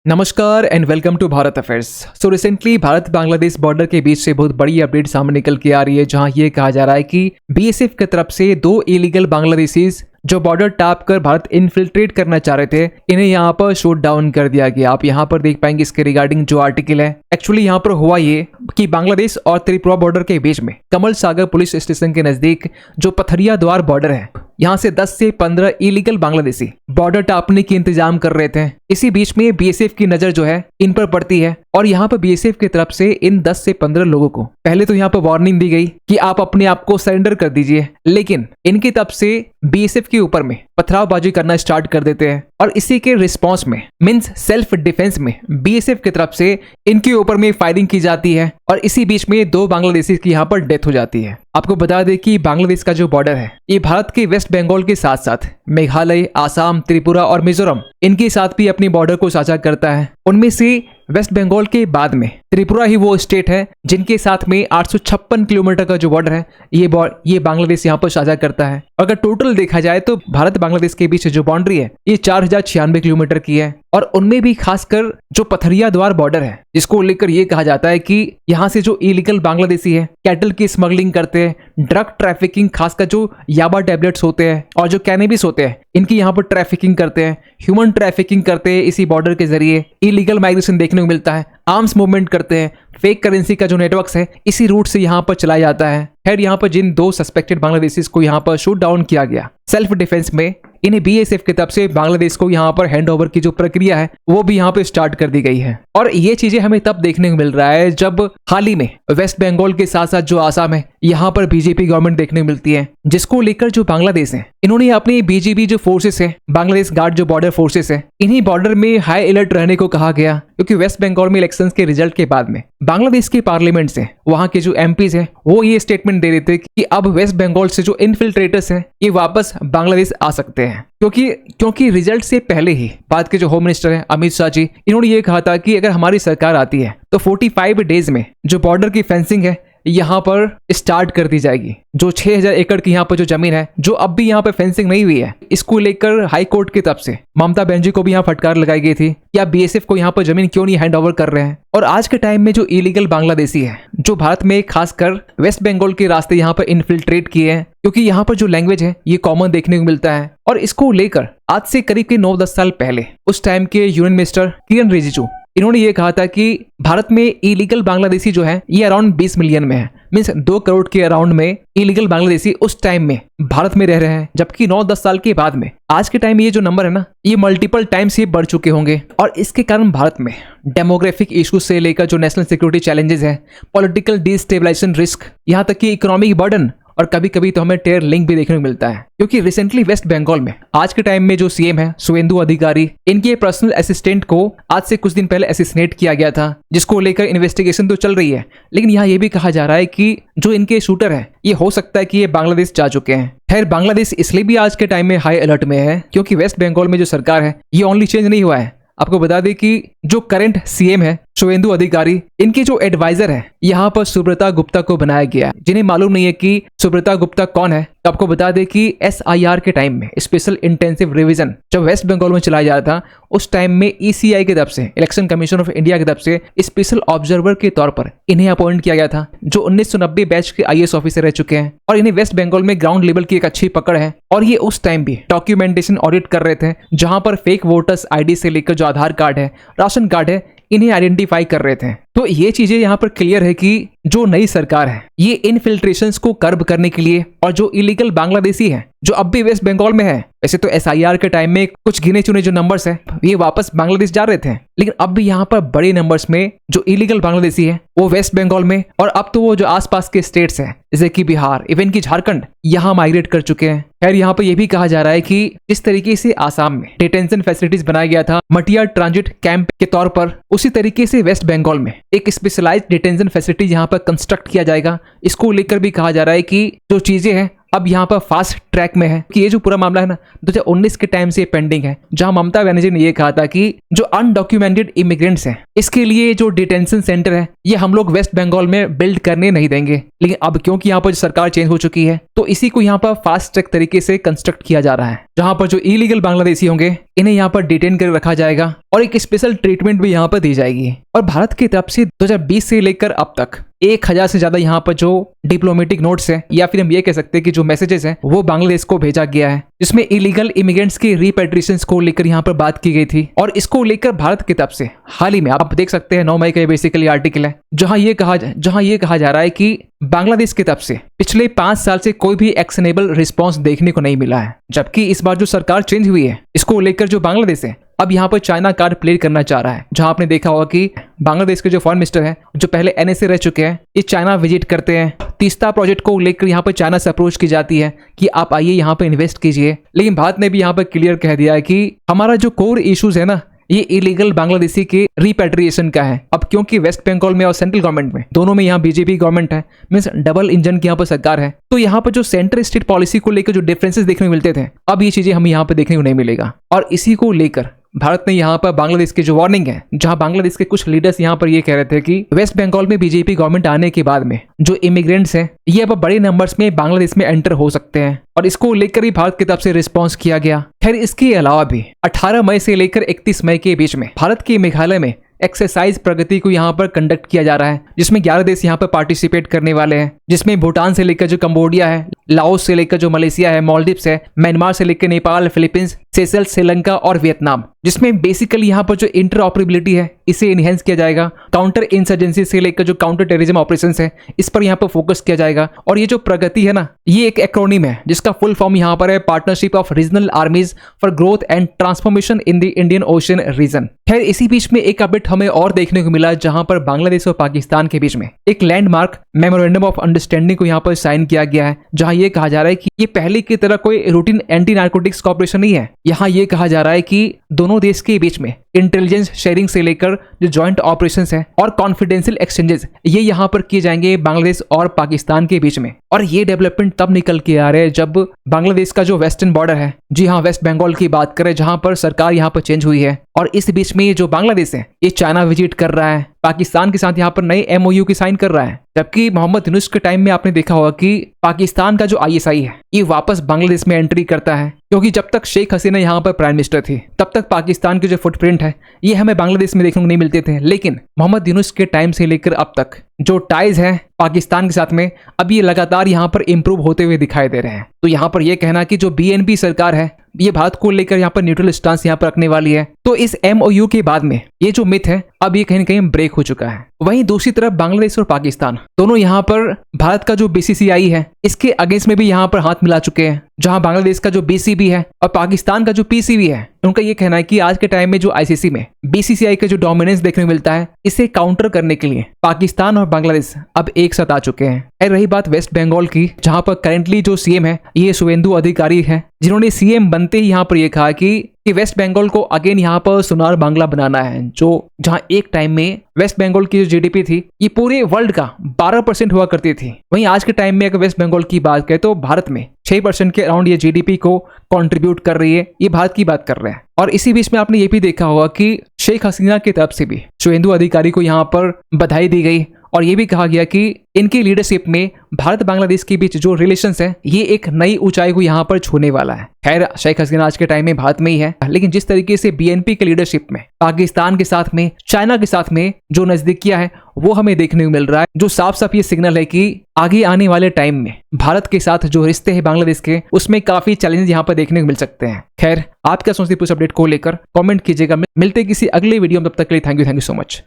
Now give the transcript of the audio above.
नमस्कार and welcome to Bharat affairs. So recently Bharat Bangladesh border के बीच से बहुत बड़ी अपडेट सामने निकल के आ रही है, जहां ये कहा जा रहा है कि बीएसएफ की तरफ से 2 इलीगल बांग्लादेशीज जो बॉर्डर टाप कर भारत इन्फिल्ट्रेट करना चाह रहे थे, इन्हें यहाँ पर शूट डाउन कर दिया गया। आप यहाँ पर देख पाएंगे इसके रिगार्डिंग जो आर्टिकल है। एक्चुअली यहाँ पर हुआ ये कि बांग्लादेश और त्रिपुरा बॉर्डर के बीच में कमल सागर पुलिस स्टेशन के नजदीक जो पथरिया द्वार बॉर्डर है, यहाँ से 10 से 15 इलीगल बांग्लादेशी बॉर्डर टापने की इंतजाम कर रहे थे। इसी बीच में बीएसएफ की नजर जो है इन पर पड़ती है और यहाँ पर बीएसएफ की तरफ से इन 10 से 15 लोगों को पहले तो यहाँ पर वार्निंग दी गई कि आप अपने आप को सरेंडर कर दीजिए, लेकिन इनकी तरफ से बीएसएफ के ऊपर में पथरावबाजी करना स्टार्ट कर देते हैं और इसी के रिस्पांस में मींस सेल्फ डिफेंस में बीएसएफ की तरफ से इनके ऊपर में फायरिंग की जाती है और इसी बीच में 2 बांग्लादेशी की यहाँ पर डेथ हो जाती है। आपको बता दें कि बांग्लादेश का जो बॉर्डर है ये भारत के वेस्ट बंगाल के साथ साथ मेघालय, आसाम, त्रिपुरा और मिजोरम इनके साथ भी अपनी बॉर्डर को साझा करता है। उनमें से वेस्ट बंगाल के बाद में त्रिपुरा ही वो स्टेट है जिनके साथ में 856 किलोमीटर का जो बॉर्डर है ये बांग्लादेश यहाँ पर साझा करता है। अगर टोटल देखा जाए तो भारत बांग्लादेश के बीच जो बाउंड्री है ये 4096 किलोमीटर की है और उनमें भी खासकर जो पथरिया द्वार बॉर्डर है जिसको लेकर ये कहा जाता है कि यहाँ से जो इलीगल बांग्लादेशी है कैटल की स्मगलिंग करते हैं, ड्रग ट्रैफिकिंग, खासकर जो याबा टैबलेट्स होते हैं और जो कैनेबिस होते हैं इनकी यहाँ पर ट्रैफिकिंग करते हैं, ह्यूमन ट्रैफिकिंग करते हैं। इसी बॉर्डर के जरिए इलीगल माइग्रेशन देखने को मिलता है, आर्म्स मूवमेंट करते हैं, फेक करेंसी का जो नेटवर्क है इसी रूट से यहाँ पर चलाया जाता है। खैर यहाँ पर जिन 2 सस्पेक्टेड बांग्लादेशीज को यहाँ पर शूट डाउन किया गया सेल्फ डिफेंस में, इन्हें बीएसएफ की तरफ से बांग्लादेश को यहाँ पर हैंड ओवर की जो प्रक्रिया है वो भी यहाँ पे स्टार्ट कर दी गई है। और ये चीजें हमें तब देखने को मिल रहा है जब हाल ही में वेस्ट बंगाल के साथ साथ जो आसाम है यहाँ पर बीजेपी गवर्नमेंट देखने को मिलती है, जिसको लेकर जो बांग्लादेश है इन्होंने अपनी बीजीबी जो फोर्सेस है, बांग्लादेश गार्ड जो बॉर्डर फोर्सेस है, इन्हीं बॉर्डर में हाई अलर्ट रहने को कहा गया, क्योंकि वेस्ट बंगाल में इलेक्शंस के रिजल्ट के बाद में बांग्लादेश के पार्लियामेंट से वहां के जो एमपीज हैं वो ये स्टेटमेंट दे रहे थे कि अब वेस्ट बंगाल से जो इन्फिल्ट्रेटर्स हैं ये वापस बांग्लादेश आ सकते हैं, क्योंकि रिजल्ट से पहले ही भारत के जो होम मिनिस्टर हैं अमित शाह जी, इन्होंने ये कहा था कि अगर हमारी सरकार आती है तो 45 डेज में जो बॉर्डर की फेंसिंग है यहाँ पर स्टार्ट कर दी जाएगी। जो 6000 एकड़ की यहाँ पर जो जमीन है जो अब भी यहाँ पर फेंसिंग नहीं हुई है, इसको लेकर हाई कोर्ट की तरफ से ममता बनर्जी को भी यहाँ फटकार लगाई गई थी कि आप बीएसएफ को यहाँ पर जमीन क्यों नहीं हैंड ओवर कर रहे हैं। और आज के टाइम में जो इलीगल बांग्लादेशी है जो भारत में खासकर वेस्ट बंगाल के रास्ते यहाँ पर इन्फिल्ट्रेट किए हैं, क्योंकि यहाँ पर जो लैंग्वेज है ये कॉमन देखने को मिलता है। और इसको लेकर आज से करीब के 9-10 साल पहले उस टाइम के यूनियन मिनिस्टर किरण रिजिजू, इन्होंने ये कहा था कि भारत में इलीगल बांग्लादेशी जो है ये अराउंड 20 मिलियन में है, मींस 2 करोड़ के अराउंड में इलीगल बांग्लादेशी उस टाइम में भारत में रह रहे हैं। जबकि 9-10 साल के बाद में आज के टाइम में ये जो नंबर है ना ये मल्टीपल टाइम्स ये बढ़ चुके होंगे। और इसके कारण भारत में डेमोग्राफिक इश्यूज से लेकर जो नेशनल सिक्योरिटी चैलेंजेस है, पॉलिटिकल डिस्टेबलाइजेशन रिस्क, यहाँ तक कि इकोनॉमिक बर्डन और कभी कभी तो हमें टेरर लिंक भी देखने को मिलता है। क्योंकि रिसेंटली वेस्ट बंगाल में आज के टाइम में जो सीएम है शुवेंदु अधिकारी, इनके पर्सनल असिस्टेंट को आज से कुछ दिन पहले असैसिनेट किया गया था, जिसको लेकर इन्वेस्टिगेशन तो चल रही है, लेकिन यहाँ ये भी कहा जा रहा है कि जो इनके शूटर है ये हो सकता है कि ये बांग्लादेश जा चुके हैं। खैर बांग्लादेश इसलिए भी आज के टाइम में हाई अलर्ट में है क्योंकि वेस्ट बंगाल में जो सरकार है ये ओनली चेंज नहीं हुआ है। आपको बता दें कि जो करंट सीएम है शुवेंदु अधिकारी, इनके जो एडवाइजर है यहाँ पर सुब्रता गुप्ता को बनाया गया। जिन्हें मालूम नहीं है कि सुब्रता गुप्ता कौन है, तो आपको बता दें कि एसआईआर के टाइम में स्पेशल इंटेंसिव रिवीजन जब वेस्ट बंगाल में चलाया जा रहा था, उस टाइम में ईसीआई की तरफ से, इलेक्शन कमीशन ऑफ इंडिया की तरफ से स्पेशल ऑब्जर्वर के तौर पर इन्हें अपॉइंट किया गया था, जो 1990 बैच के आईएएस ऑफिसर रह चुके हैं और इन्हें वेस्ट बंगाल में ग्राउंड लेवल की एक अच्छी पकड़ है। और ये उस टाइम भी डॉक्यूमेंटेशन ऑडिट कर रहे थे, जहां पर फेक वोटर्स आईडी से लेकर जो आधार कार्ड है, राशन कार्ड है, इन्हें आइडेंटिफाई कर रहे थे। तो ये चीजें यहाँ पर क्लियर है कि जो नई सरकार है ये इनफिल्ट्रेशंस को कर्ब करने के लिए और जो इलीगल बांग्लादेशी है जो अब भी वेस्ट बंगाल में है, वैसे तो एसआईआर के टाइम में कुछ गिने चुने जो नंबर्स है ये वापस बांग्लादेश जा रहे थे, लेकिन अब भी यहाँ पर बड़े नंबर्स में जो इलीगल बांग्लादेशी है वो वेस्ट बंगाल में और अब तो वो जो आसपास के स्टेट्स हैं जैसे कि बिहार, इवन की झारखंड, यहाँ माइग्रेट कर चुके हैं। खैर यहाँ पर यह भी कहा जा रहा है कि जिस तरीके से आसाम में डिटेंशन फैसिलिटीज बनाया गया था मटिया ट्रांजिट कैंप के तौर पर, उसी तरीके से वेस्ट बंगाल में एक स्पेशलाइज्ड डिटेंशन फैसिलिटी यहाँ पर कंस्ट्रक्ट किया जाएगा। इसको लेकर भी कहा जा रहा है कि जो चीजें हैं अब यहाँ पर फास्ट ट्रैक में है कि ये जो पूरा मामला है ना 2019 के टाइम से पेंडिंग है, जहां ममता बनर्जी ने ये कहा था कि जो अनडॉक्यूमेंटेड इमिग्रेंट्स हैं इसके लिए जो डिटेंशन सेंटर है ये हम लोग वेस्ट बंगाल में बिल्ड करने नहीं देंगे। लेकिन अब क्योंकि यहाँ पर सरकार चेंज हो चुकी है तो इसी को यहाँ पर फास्ट ट्रैक तरीके से कंस्ट्रक्ट किया जा रहा है, जहां पर जो इलीगल बांग्लादेशी होंगे इन्हें यहाँ पर डिटेन कर रखा जाएगा और एक स्पेशल ट्रीटमेंट भी यहाँ पर दी जाएगी। और भारत की तरफ से 2020 से लेकर अब तक 1000 से ज्यादा यहाँ पर जो डिप्लोमेटिक नोट्स है या फिर हम ये कह सकते हैं कि जो मैसेजेस हैं वो बांग्लादेश को भेजा गया है, जिसमें इलीगल इमिग्रेंट्स के रिपेट्रिएशन को लेकर यहाँ पर बात की गई थी। और इसको लेकर भारत की तरफ से हाल ही में आप देख सकते हैं 9 मई का बेसिकली आर्टिकल है जहां ये कहा जा रहा है कि बांग्लादेश की तरफ से पिछले 5 साल से कोई भी एक्शनेबल रिस्पॉन्स देखने को नहीं मिला है। जबकि इस बार जो सरकार चेंज हुई है इसको लेकर जो बांग्लादेश है अब यहाँ पर चाइना कार्ड प्ले करना चाह रहा है, जहां आपने देखा होगा कि बांग्लादेश के जो फॉरेन मिनिस्टर हैं जो पहले NSA रह चुके हैं ये चाइना विजिट करते हैं। तीस्ता प्रोजेक्ट को लेकर यहाँ पर चाइना से अप्रोच की जाती है कि आप आइए यहाँ पर इन्वेस्ट कीजिए। लेकिन भारत ने भी यहाँ पर क्लियर कह दिया है कि हमारा जो कोर इश्यूज है ना ये इलीगल बांग्लादेशी के रिपेट्रिएशन का है। अब क्योंकि वेस्ट बंगाल में और सेंट्रल गवर्नमेंट में दोनों में यहाँ बीजेपी गवर्नमेंट है, मींस डबल इंजन की यहाँ पर सरकार है, तो यहाँ पर जो सेंटर स्टेट पॉलिसी को लेकर जो डिफरेंसेस देखने को मिलते थे अब ये चीजें हमें यहाँ पर देखने को नहीं मिलेगा। और इसी को लेकर भारत ने यहाँ पर बांग्लादेश की जो वार्निंग है, जहां बांग्लादेश के कुछ लीडर्स यहाँ पर ये कह रहे थे कि वेस्ट बंगाल में बीजेपी गवर्नमेंट आने के बाद में जो इमिग्रेंट्स हैं ये अब बड़े नंबर्स में बांग्लादेश में एंटर हो सकते हैं, और इसको लेकर ही भारत की तरफ से रिस्पांस किया गया। खैर इसके अलावा भी 18 मई से लेकर 31 मई के बीच में भारत के मेघालय में एक्सरसाइज प्रगति को यहाँ पर कंडक्ट किया जा रहा है, जिसमें 11 देश यहाँ पर पार्टिसिपेट करने वाले हैं, जिसमें भूटान से लेकर जो कंबोडिया है, लाओस से लेकर जो मलेशिया है, मालदीव्स है, म्यांमार से लेकर नेपाल, फिलीपींस, सेशल्स, श्रीलंका और वियतनाम, जिसमें बेसिकली यहाँ पर जो इंटरऑपरेबिलिटी है इसे इनहेंस किया जाएगा। काउंटर इंसर्जेंसी से लेकर जो काउंटर टेररिज्म ऑपरेशंस है इस पर यहाँ पर फोकस किया जाएगा। और ये जो प्रगति है ना ये एक एक्रोनिम है जिसका फुल फॉर्म यहाँ पर है partnership of regional armies for growth and transformation in the Indian ocean region. खैर इसी बीच में एक अपडेट हमें और देखने को मिला, जहां पर बांग्लादेश और पाकिस्तान के बीच में एक लैंडमार्क मेमोरेंडम ऑफ अंडरस्टैंडिंग को यहाँ पर साइन किया गया है, जहां ये कहा जा रहा है कि ये पहले की तरह कोई रूटीन एंटी नार्कोटिक्स कॉपरेशन नहीं है। यहाँ ये कहा जा रहा है कि दोनों देश के बीच में इंटेलिजेंस शेयरिंग से लेकर जो जॉइंट ऑपरेशंस हैं और कॉन्फिडेंशियल एक्सचेंजेस ये यहाँ पर किए जाएंगे बांग्लादेश और पाकिस्तान के बीच में। और ये डेवलपमेंट तब निकल के आ रहे हैं जब बांग्लादेश का जो वेस्टर्न बॉर्डर है, जी हाँ वेस्ट बंगाल की बात करें, जहां पर सरकार यहाँ पर चेंज हुई है, और इस बीच में ये जो बांग्लादेश है ये चाइना विजिट कर रहा है, पाकिस्तान के साथ यहाँ पर नए MOU की साइन कर रहा है। जबकि मोहम्मद यूनुस के टाइम में आपने देखा होगा कि पाकिस्तान का जो ISI है ये वापस बांग्लादेश में एंट्री करता है, क्योंकि जब तक शेख हसीना यहाँ पर प्राइम मिनिस्टर थी तब तक पाकिस्तान के जो फुटप्रिंट है ये हमें बांग्लादेश में देखने को नहीं मिलते थे। लेकिन मोहम्मद यूनुस के टाइम से लेकर अब तक जो टाइज है पाकिस्तान के साथ में अब ये लगातार यहाँ पर इंप्रूव होते हुए दिखाई दे रहे हैं। तो यहाँ पर यह कहना कि जो BNP सरकार है ये भारत को लेकर यहाँ पर न्यूट्रल स्टांस यहाँ पर रखने वाली है, तो इस MOU के बाद में ये जो मिथ है अब ये कहीं न कहीं ब्रेक हो चुका है। वहीं दूसरी तरफ बांग्लादेश और पाकिस्तान दोनों यहाँ पर भारत का जो BCCI है इसके अगेंस्ट में भी यहाँ पर हाथ मिला चुके हैं, जहां बांग्लादेश का जो BCB है और पाकिस्तान का जो PCB है उनका ये कहना है कि आज के टाइम में जो ICC में BCCI का जो डोमिनेंस देखने को मिलता है इसे काउंटर करने के लिए पाकिस्तान और बांग्लादेश अब एक साथ आ चुके हैं। और रही बात वेस्ट बंगाल की, जहां पर करेंटली जो CM है ये शुवेंदु अधिकारी है, जिन्होंने CM बनते ही यहाँ पर यह कहा कि वेस्ट बंगाल को अगेन यहाँ पर सुनार बांग्ला बनाना है, जो जहां एक टाइम में वेस्ट बंगाल की जो GDP थी ये पूरे वर्ल्ड का 12% हुआ करती थी। वहीं आज के टाइम में अगर वेस्ट बंगाल की बात करें तो भारत में 6% के अराउंड ये GDP को कंट्रीब्यूट कर रही है, ये भारत की बात कर रहे हैं। और इसी बीच में आपने ये भी देखा होगा कि शेख हसीना की तरफ से भी शुवेंदु अधिकारी को यहाँ पर बधाई दी गई और ये भी कहा गया कि इनकी लीडरशिप में भारत बांग्लादेश के बीच जो रिलेशंस है ये एक नई ऊंचाई को यहाँ पर छूने वाला है। खैर शेख हसीना आज के टाइम में भारत में ही है, लेकिन जिस तरीके से BNP के लीडरशिप में पाकिस्तान के साथ में चाइना के साथ में जो नजदीकियां है वो हमें देखने को मिल रहा है, जो साफ साफ ये सिग्नल है कि आगे आने वाले टाइम में भारत के साथ जो रिश्ते हैं बांग्लादेश के उसमें काफी चैलेंज यहाँ पर देखने को मिल सकते हैं। खैर आप क्या सोचते हैं इस अपडेट को लेकर कमेंट कीजिएगा। मिलते किसी अगले वीडियो में, तब तक के लिए थैंक यू सो मच।